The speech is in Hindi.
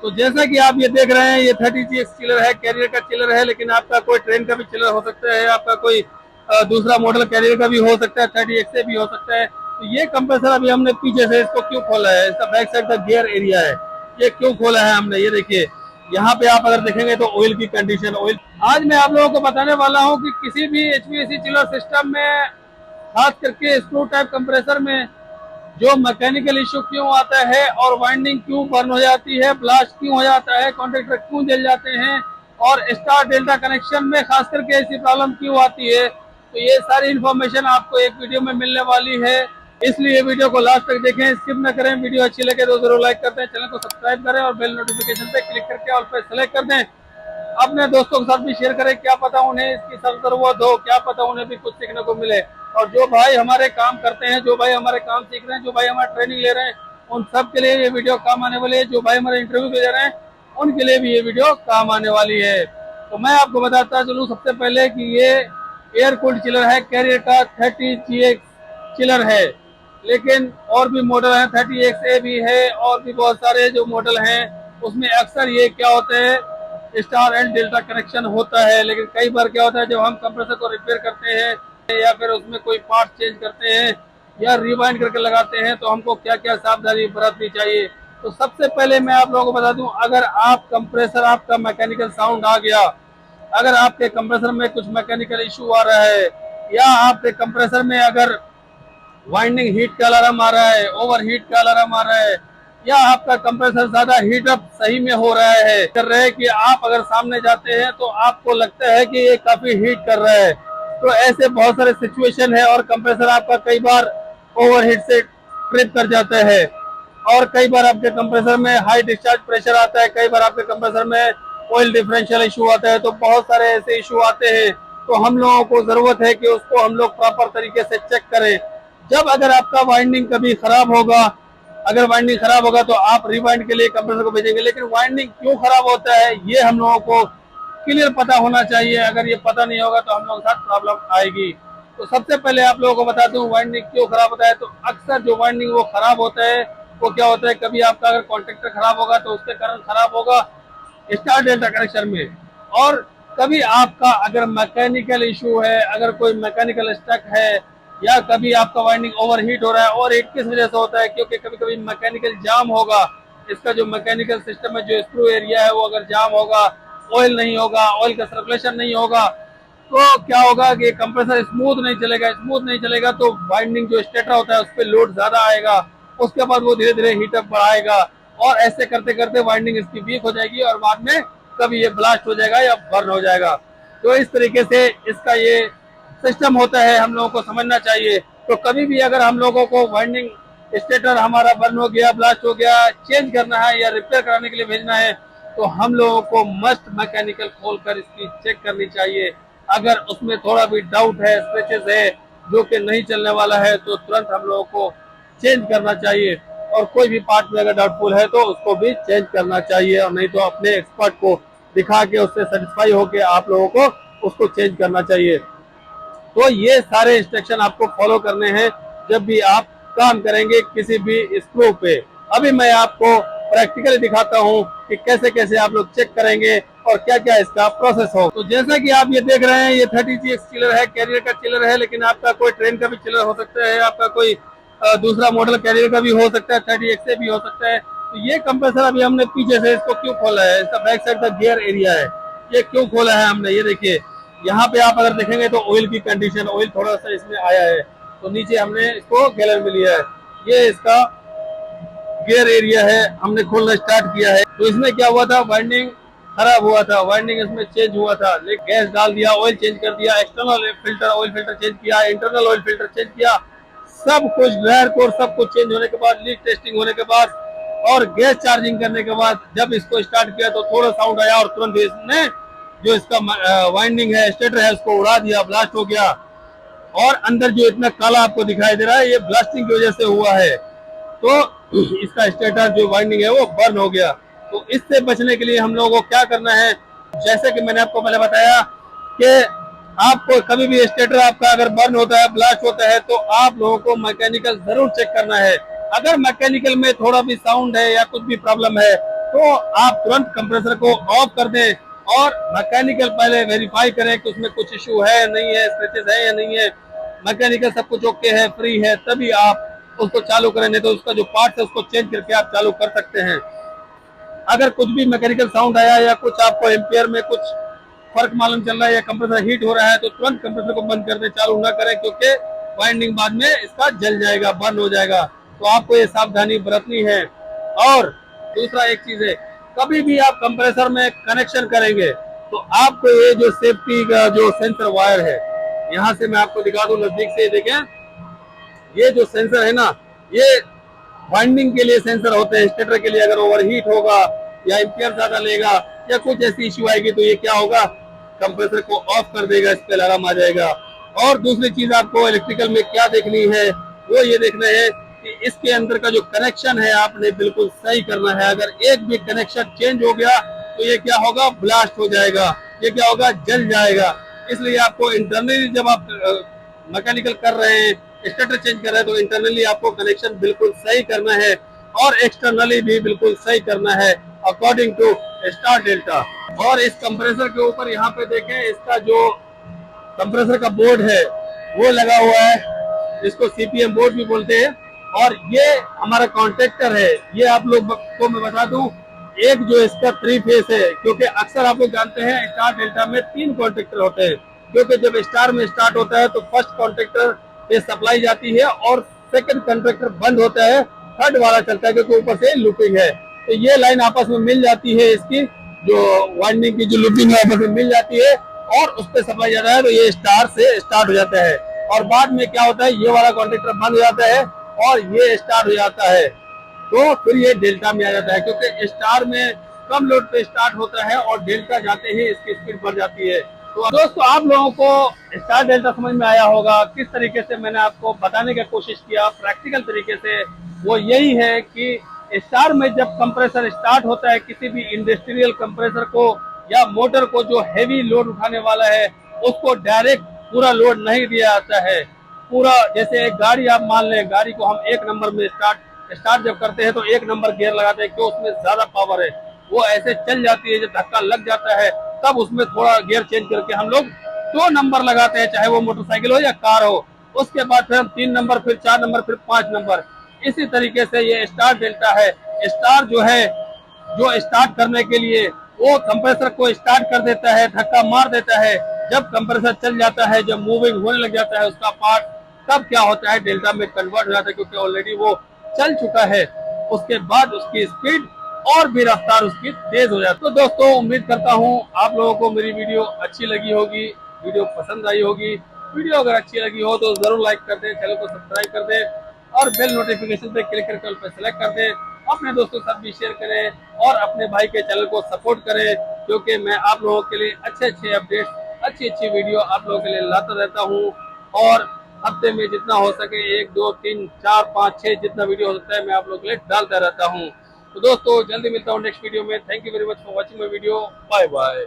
तो जैसा कि आप ये देख रहे हैं, ये 30GX चिलर है, कैरियर का चिलर है, लेकिन आपका कोई ट्रेन का भी चिलर हो सकता है, आपका कोई दूसरा मॉडल कैरियर का भी हो सकता है, 30X से भी हो सकता है। तो ये कंप्रेसर अभी हमने पीछे से इसको क्यों खोला है, इसका बैक साइड का गियर एरिया है, ये क्यों खोला है हमने, ये देखिए यहाँ पे आप अगर देखेंगे तो ऑयल की कंडीशन, ऑयल। आज मैं आप लोगों को बताने वाला हूँ कि किसी भी HVAC चिलर सिस्टम में, खास करके स्क्रू टाइप कंप्रेसर में, जो मैकेनिकल इश्यू क्यों आता है और वाइंडिंग क्यों बर्न हो जाती है, ब्लास्ट क्यों हो जाता है, कॉन्ट्रैक्टर क्यों जल जाते हैं, और स्टार डेल्टा कनेक्शन में खास करके ऐसी प्रॉब्लम क्यों आती है। तो ये सारी इन्फॉर्मेशन आपको एक वीडियो में मिलने वाली है, इसलिए वीडियो को लास्ट तक देखें, स्किप न करें। वीडियो अच्छी लगे तो जरूर लाइक करते हैं, चैनल को सब्सक्राइब करें और बेल नोटिफिकेशन पे क्लिक करके ऑल पे सेलेक्ट कर दें। अपने दोस्तों के साथ भी शेयर करें, क्या पता उन्हें इसकी सब जरूरत हो, क्या पता उन्हें भी कुछ सीखने को मिले। और जो भाई हमारे काम करते हैं, जो भाई हमारे काम सीख रहे हैं, जो भाई हमारा ट्रेनिंग ले रहे हैं, उन सब के लिए ये वीडियो काम आने वाली है। जो भाई हमारे इंटरव्यू दे रहे हैं, उनके लिए भी ये वीडियो काम आने वाली है। तो मैं आपको बताता चलूँ सबसे पहले कि ये एयर कूल्ड चिलर है, कैरियर का 30GX चिलर है, लेकिन और भी मॉडल है, 30XA भी है, और भी बहुत सारे जो मॉडल हैं उसमें अक्सर ये क्या होता है, स्टार एंड डेल्टा कनेक्शन होता है। लेकिन कई बार क्या होता है, जब हम कंप्रेसर को रिपेयर करते हैं या फिर उसमें कोई पार्ट चेंज करते हैं या रिवाइंड करके लगाते हैं, तो हमको क्या क्या सावधानी बरतनी चाहिए। तो सबसे पहले मैं आप लोगों को बता दूं, अगर आप कंप्रेसर, आपका मैकेनिकल साउंड आ गया, अगर आपके कंप्रेसर में कुछ मैकेनिकल इश्यू आ रहा है, या आपके कंप्रेसर में अगर वाइंडिंग हीट का अलार्म आ रहा है, ओवर हीट का अलार्म आ रहा है, या आपका कंप्रेसर ज्यादा हीट अप सही में हो रहा है, कर रहे हैं कि आप अगर सामने जाते हैं तो आपको लगता है कि ये काफी हीट कर रहा है, तो ऐसे बहुत सारे सिचुएशन है। और कंप्रेसर आपका कई बार ओवर हीट से ट्रिप कर जाता है, और कई बार आपके कंप्रेसर में हाई डिस्चार्ज प्रेशर आता है, कई बार आपके कंप्रेसर में ऑयल डिफरेंशियल इशू आता है। तो बहुत सारे ऐसे इशू आते हैं, तो हम लोगों को जरूरत है कि उसको हम लोग प्रॉपर तरीके से चेक करें। जब अगर आपका वाइंडिंग कभी खराब होगा, अगर वाइंडिंग खराब होगा तो आप रिवाइंड के लिए कंप्रेसर को भेजेंगे, लेकिन वाइंडिंग क्यों खराब होता है ये हम लोगों को क्लियर पता होना चाहिए। अगर ये पता नहीं होगा तो हम लोगों के साथ प्रॉब्लम आएगी। तो सबसे पहले आप लोगों को बता दूं वाइंडिंग क्यों खराब होता है। तो अक्सर जो वाइंडिंग वो खराब होता है, वो क्या होता है, कभी आपका अगर कॉन्ट्रैक्टर खराब होगा तो उसके कारण खराब होगा स्टार डेल्टा कनेक्शन में, और कभी आपका अगर मैकेनिकल इशू है, अगर कोई मैकेनिकल स्टक है, या कभी आपका वाइंडिंग ओवर हीट हो रहा है। और हीट किस वजह से होता है, क्योंकि कभी कभी मैकेनिकल जाम होगा, इसका जो मैकेनिकल सिस्टम है, जो स्क्रू एरिया है, वो अगर जाम होगा, ऑयल नहीं होगा, ऑयल का सर्कुलेशन नहीं होगा, तो क्या होगा कि कंप्रेसर स्मूथ नहीं चलेगा। स्मूथ नहीं चलेगा तो वाइंडिंग जो स्टेटर होता है उस पर लोड ज्यादा आएगा, उसके बाद वो धीरे धीरे हीटअप बढ़ाएगा, और ऐसे करते करते वाइंडिंग इसकी वीक हो जाएगी, और बाद में कभी ये ब्लास्ट हो जाएगा या बर्न हो जाएगा। तो इस तरीके से इसका ये सिस्टम होता है, हम लोगों को समझना चाहिए। तो कभी भी अगर हम लोगों को वाइंडिंग स्टेटर हमारा बर्न हो गया, ब्लास्ट हो गया, चेंज करना है या रिपेयर कराने के लिए भेजना है, तो हम लोगों को मस्ट मैकेनिकल खोलकर इसकी चेक करनी चाहिए। अगर उसमें थोड़ा भी डाउट है, स्क्रैचेस है जो कि नहीं चलने वाला है, तो तुरंत हम लोगों को चेंज करना चाहिए। और कोई भी पार्ट में अगर डाउटफुल है तो उसको भी चेंज करना चाहिए, और नहीं तो अपने एक्सपर्ट को दिखा के उससे सेटिस्फाई होके आप लोगों को उसको चेंज करना चाहिए। तो ये सारे इंस्ट्रक्शन आपको फॉलो करने हैं जब भी आप काम करेंगे किसी भी स्क्रू पे। अभी मैं आपको प्रैक्टिकली दिखाता हूँ कि कैसे कैसे आप लोग चेक करेंगे और क्या क्या इसका प्रोसेस हो। तो जैसा कि आप ये देख रहे हैं, ये 30GX चिलर है, कैरियर का चिलर है, लेकिन आपका कोई ट्रेन का भी चिलर हो सकता है, आपका कोई दूसरा मॉडल कैरियर का भी हो सकता है, 30XA भी हो सकता है। तो ये कंप्रेसर अभी हमने पीछे से इसको क्यों खोला है, इसका बैक साइड का गियर एरिया है, ये क्यों खोला है हमने, ये देखिए यहाँ पे आप अगर देखेंगे तो ऑयल की कंडीशन, ऑयल थोड़ा सा इसमें आया है, तो नीचे हमने इसको गैलन में लिया है। ये इसका गियर एरिया है, हमने खोलना स्टार्ट किया है। तो इसमें क्या हुआ था, वाइंडिंग खराब हुआ था, वाइंडिंग इसमें चेंज हुआ था, लेकिन गैस डाल दिया, ऑयल चेंज कर दिया, external filter oil filter change किया, इंटरनल ऑयल फिल्टर चेंज किया, सब कुछ ड्रायर कोर सब कुछ चेंज होने के बाद, लीक टेस्टिंग होने के बाद, और गैस चार्जिंग करने के बाद जब इसको स्टार्ट किया तो थोड़ा साउंड आया, और तुरंत इसने जो इसका वाइंडिंग है, स्टेटर है, उसको उड़ा दिया, ब्लास्ट हो गया। और अंदर जो इतना काला आपको दिखाई दे रहा है, ये ब्लास्टिंग की वजह से हुआ है। तो इसका स्टेटर जो वाइंडिंग है वो बर्न हो गया। तो इससे बचने के लिए हम लोगों को क्या करना है, जैसे कि मैंने आपको पहले बताया कि आपको कभी भी स्टेटर आपका अगर बर्न होता है, ब्लास्ट होता है, तो आप लोगों को मैकेनिकल जरूर चेक करना है। अगर मैकेनिकल में थोड़ा भी साउंड है या कुछ भी प्रॉब्लम है, तो आप तुरंत कंप्रेसर को ऑफ कर दें और मैकेनिकल पहले वेरीफाई करें कि उसमें कुछ इशू है नहीं है, स्क्रैचेस है या नहीं है, मैकेनिकल सब कुछ ओके है, फ्री है, तभी आप उसको चालू करें। नहीं तो उसका जो पार्ट है उसको चेंज करके आप चालू कर सकते हैं। अगर कुछ भी मैकेनिकल साउंड आया या कुछ आपको एम्पियर में कुछ फर्क मालूम चल रहा है या कंप्रेसर हीट हो रहा है तो तुरंत कंप्रेसर को बंद कर दें, चालू ना करें, क्योंकि वाइंडिंग बाद में इसका जल जाएगा, बर्न हो जाएगा। तो आपको ये सावधानी बरतनी है। और दूसरा एक चीज है, कभी भी आप कंप्रेसर में कनेक्शन करेंगे तो आपको ये जो सेफ्टी का जो सेंसर वायर है, यहाँ से मैं आपको दिखा दूं नजदीक से, देखें ये जो सेंसर है ना, ये वाइंडिंग के लिए सेंसर होते हैं। स्टेटर के लिए अगर ओवरहीट होगा या एम्पियर ज्यादा लेगा या कुछ ऐसी इश्यू आएगी तो ये क्या होगा, कंप्रेसर को ऑफ कर देगा, इस पे अलार्म आ जाएगा। और दूसरी चीज आपको इलेक्ट्रिकल में क्या देखनी है, वो ये देखना है कि इसके अंदर का जो कनेक्शन है आपने बिल्कुल सही करना है। अगर एक भी कनेक्शन चेंज हो गया तो ये क्या होगा, ब्लास्ट हो जाएगा, ये क्या होगा, जल जाएगा। इसलिए आपको इंटरनली जब आप मैकेनिकल कर रहे हैं, स्टेटर चेंज कर रहे हैं, तो इंटरनली आपको कनेक्शन बिल्कुल सही करना है और एक्सटर्नली भी बिल्कुल सही करना है अकॉर्डिंग टू स्टार डेल्टा। और इस कंप्रेसर के ऊपर यहाँ पे देखें, इसका जो कंप्रेसर का बोर्ड है वो लगा हुआ है, जिसको सीपीएम बोर्ड भी बोलते हैं। और ये हमारा कॉन्ट्रैक्टर है, ये आप लोग को मैं बता दूं, एक जो इसका 3 फेस है, क्योंकि अक्सर आप लोग जानते हैं स्टार डेल्टा में 3 कॉन्ट्रैक्टर होते हैं, क्योंकि जब स्टार में स्टार्ट होता है तो फर्स्ट कॉन्ट्रैक्टर पे सप्लाई जाती है और सेकंड कॉन्ट्रैक्टर बंद होता है, थर्ड वाला चलता है क्योंकि ऊपर से लूपिंग है। तो ये लाइन आपस में मिल जाती है, इसकी जो वाइंडिंग की जो लूपिंग है आपस में मिल जाती है और उस पर सप्लाई जाता है, तो ये स्टार से स्टार्ट हो जाता है। और बाद में क्या होता है, ये वाला कॉन्ट्रैक्टर बंद हो जाता है और ये स्टार्ट हो जाता है, तो फिर ये डेल्टा में आ जाता है, क्योंकि स्टार में कम लोड पे स्टार्ट होता है और डेल्टा जाते ही इसकी स्पीड बढ़ जाती है। तो दोस्तों आप लोगों को स्टार डेल्टा समझ में आया होगा, किस तरीके से मैंने आपको बताने की कोशिश किया प्रैक्टिकल तरीके से। वो यही है कि स्टार में जब कंप्रेसर स्टार्ट होता है, किसी भी इंडस्ट्रियल कंप्रेसर को या मोटर को जो हैवी लोड उठाने वाला है, उसको डायरेक्ट पूरा लोड नहीं दिया जाता है। पूरा जैसे एक गाड़ी आप मान लें, गाड़ी को हम 1 नंबर में स्टार्ट जब करते हैं तो 1 नंबर गियर लगाते हैं, क्यों, उसमें ज्यादा पावर है, वो ऐसे चल जाती है। जब धक्का लग जाता है तब उसमें थोड़ा गियर चेंज करके हम लोग 2 नंबर लगाते हैं, चाहे वो मोटरसाइकिल हो या कार हो। उसके बाद फिर हम 3 नंबर, फिर 4 नंबर, फिर 5 नंबर। इसी तरीके से ये स्टार डेल्टा है। स्टार जो है, जो स्टार्ट करने के लिए वो कंप्रेसर को स्टार्ट कर देता है, धक्का मार देता है। जब कंप्रेसर चल जाता है, जब मूविंग होने लग जाता है उसका पार्ट, तब क्या होता है, डेल्टा में कन्वर्ट हो जाता है, क्योंकि ऑलरेडी वो चल चुका है। उसके बाद उसकी स्पीड और भी रफ्तार उसकी तेज हो जाती है। तो दोस्तों उम्मीद करता हूँ आप लोगों को मेरी वीडियो अच्छी लगी होगी, वीडियो पसंद आई होगी। वीडियो अगर अच्छी लगी हो तो जरूर लाइक कर दें, चैनल को सब्सक्राइब कर दें और बेल नोटिफिकेशन पे क्लिक करके ऑल पे सेलेक्ट कर दें। अपने दोस्तों के साथ भी शेयर करें और अपने भाई के चैनल को सपोर्ट करें, क्योंकि मैं आप लोगों के लिए अच्छे अपडेट्स, अच्छी वीडियो आप लोगों के लिए लाता रहता हूँ। और हफ्ते में जितना हो सके 1, 2, 3, 4, 5, 6 जितना वीडियो हो सकता है मैं आप लोगों के लिए डालता रहता हूँ। तो दोस्तों जल्दी मिलता हूँ नेक्स्ट वीडियो में। Thank you very much for watching my video. Bye bye.